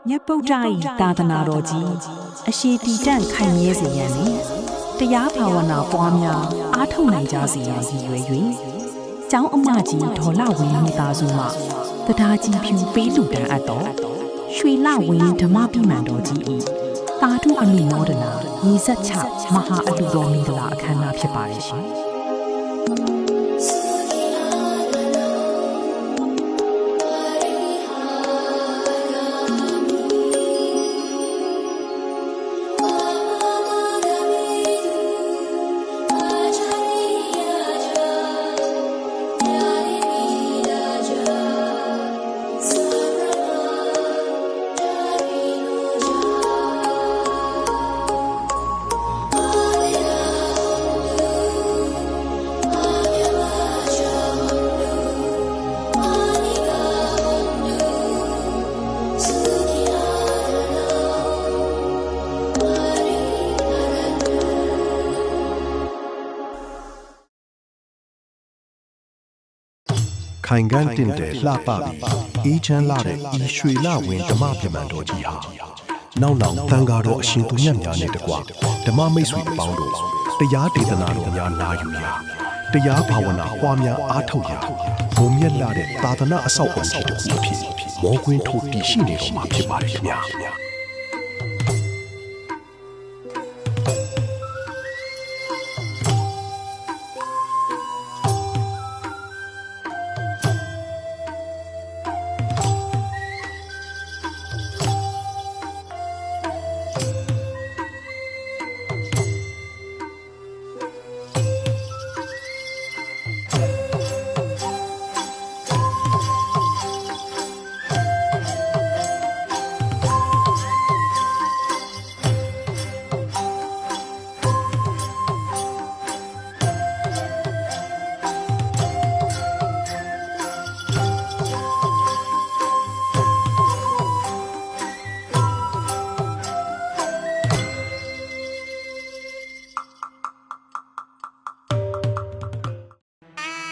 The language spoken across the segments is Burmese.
မြတ်ဗုဒ္ဓ၏သာသနာတော်ကြီးအရှိတည်တံ့ခိုင်မြဲစေရန်နှင့်တရားဘာဝနာပွားများအားထုတ်နိုင်ကြစေရန်ရည်ရွယ်၍ကျောင်းအမကြီးဒေါ်လဝင်းမိသားစုမှတရားကြီးဖြူပေးလူတန်းအပ်တော်ရွှေလဝင်းဓမ္မပိမှန်တော်ကြီး၏သာဓုအမိမောဒနာရေစက်ချမဟာအလှတော်မင်္ဂလာအခမ်းအနားဖြစ်ပါရဲ့ရှင်ခိုင်ကန်းတင့်တယ်လှပပြီးအေးချမ်းလာတဲ့ဤရွှေလဝင်းဓမ္မပြမန်တော်ကြီးဟာနောက်နောက်တန်ဃာတော်အရှင်သူမြတ်များနဲ့တကွဓမ္မမိတ်ဆွေအပေါင်းတို့တရားဒေသနာတော်များနာယူရာတရားဘာဝနာပွားများအားထုတ်ရာဘုံမြတ်လာတဲ့သာသနာအဆောက်အအုံကြီးတစ်ခုဖြစ်မောကွင်းထိုးတည်ရှိနေတော်မှာဖြစ်ပါတယ်ခင်ဗျာ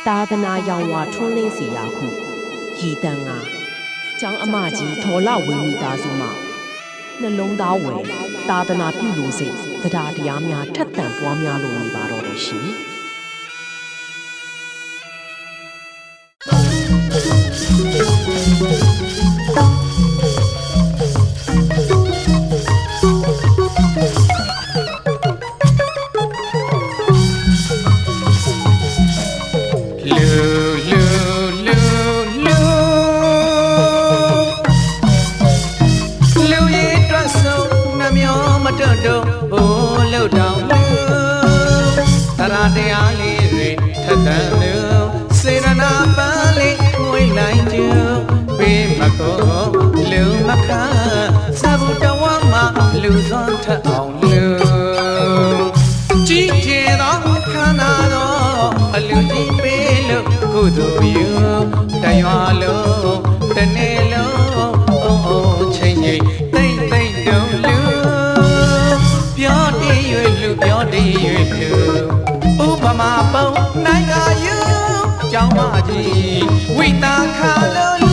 သာသနာရောင်ဝါထွန်းလင်းစီရာဟုရည်တန်ကကျောင်းအမကြီးဒေါ်လဝင်းမိသားစုမှနှလုံးသားဝယ်သာသနာပြုလို့စိတ်တရားတရားများထက်သန်ပွားများလို့နေပါတော့တယ်ရှင်တရားလေးတွေထက်သန်လို့စေရနာပန်းလေးငွေနိုင်ကျူပေးမကောလူမခါစဘူးတဝမ်းမှာလူစွမ်းထက်အောင်လူကြီးကျယ်သောခန္ဓာတော်အလူကြီးပေးလို့ကုသိုလ်ပြုတရွာလုံးတနေ့လုံးအိုးအိုးချိန်ချိန်တိတ်တိတ်တုံးလူပြောတည်၍လူပြောတည်၍လူဥပမာပုံနိုင်ကယူကျောင်းမကြီးဝိတာခါလို့လ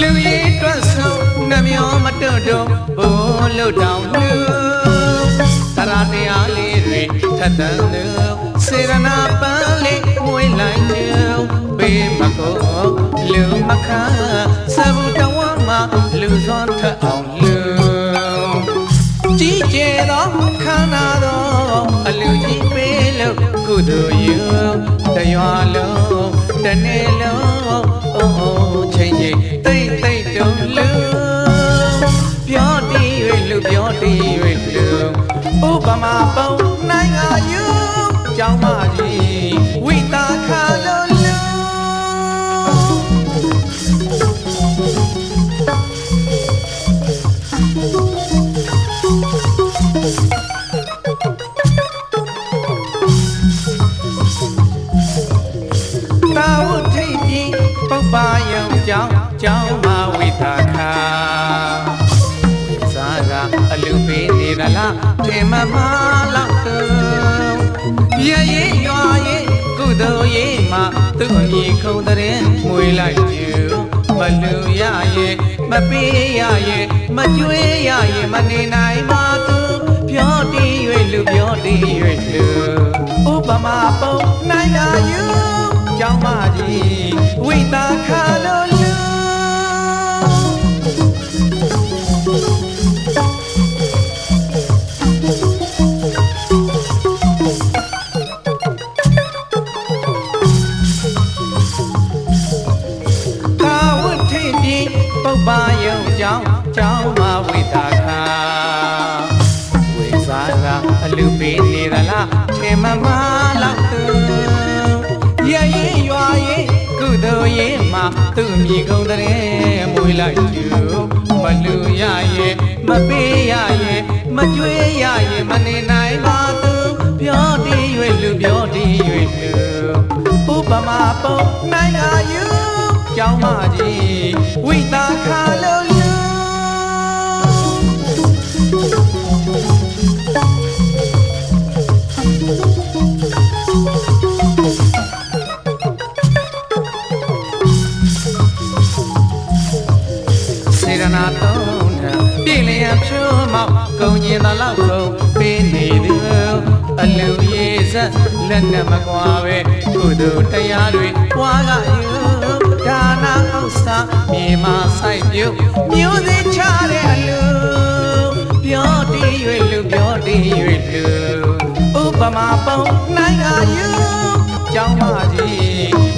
ူရဲ့အတွက်ဆုံးနှမျောမတွတ်တော့လို့တောင်လူတရားတရားလေးတွေထက်သန်လို့စေရနာပန်းလေးငွေလိုက်လို့ပေးမကောလူမခါစဘူးတဝမ်းမှာလူစွမ်းထက်အောင်လူကြီးကျယ်သောခန္ဓာတော်အလူကြီးပေးလို့ကုသိုလ်ယူတရွာလုံးတနေ့လုံးအိုးအိုးချိန်ချိန်တိတ်တိတ်တုံးလူပြောတည်၍လူပြောတည်၍လူဥပမာပုံနိုင်ငါယူကျောင်းမကြီးဝိတာခါလို့လူတာဝထိတ် ကြောင်းမဝိသခာစားကအလူပေးနေသလားထင်မမလောက်တော့ရရင်ရွာရင်ကုသိုလ်ရေးမှာသူ့အမိခုံတဲ့မွေလိုက်ကျူမလူရရဲ့မပေးရရဲ့မကျွေးရရဲ့မနေနိုင်ပါသူပြောတည်၍လူပြောတည်၍လူဥပမာပုံနိုင်လာယူကြောင်းမကြီးဝိတာခါလို့လူပါယုံကြောင်းမဝိတာခာဝိစားကအလူပေးနေသလားထေမမလောက်သူရရင်ရွာရင်ကုသိုလ်ရေးမှာသူ့အမိကုံတဲ့မွေးလိုက်ကျူမလူရရဲ့မပေးရရဲ့မကျွေးရရဲ့မနေနိုင်ပါသူပြောတည်၍လူပြောတည်၍လူဥပမာပုံနိုင်လာယူကြောင်းမကြီးဝိတာခါလို့လူစေရနာတုံးထပြည်လျံဖြိုးမောက်ကုန်ရင်တလောက်ကုန်ပေးနေသူအလူရေးဆက်လက်နဲ့မကွာပဲကုသိုလ်တရားတွေပွားကယူဒါနာဥစ္စာမြေမာဆိုင်ပြုမျိုးစေ့ချတဲ့အလူပြောတည်၍လူပြောတည်၍လူဥပမာပုံနိုင်ကယူကြောင်းမကြီး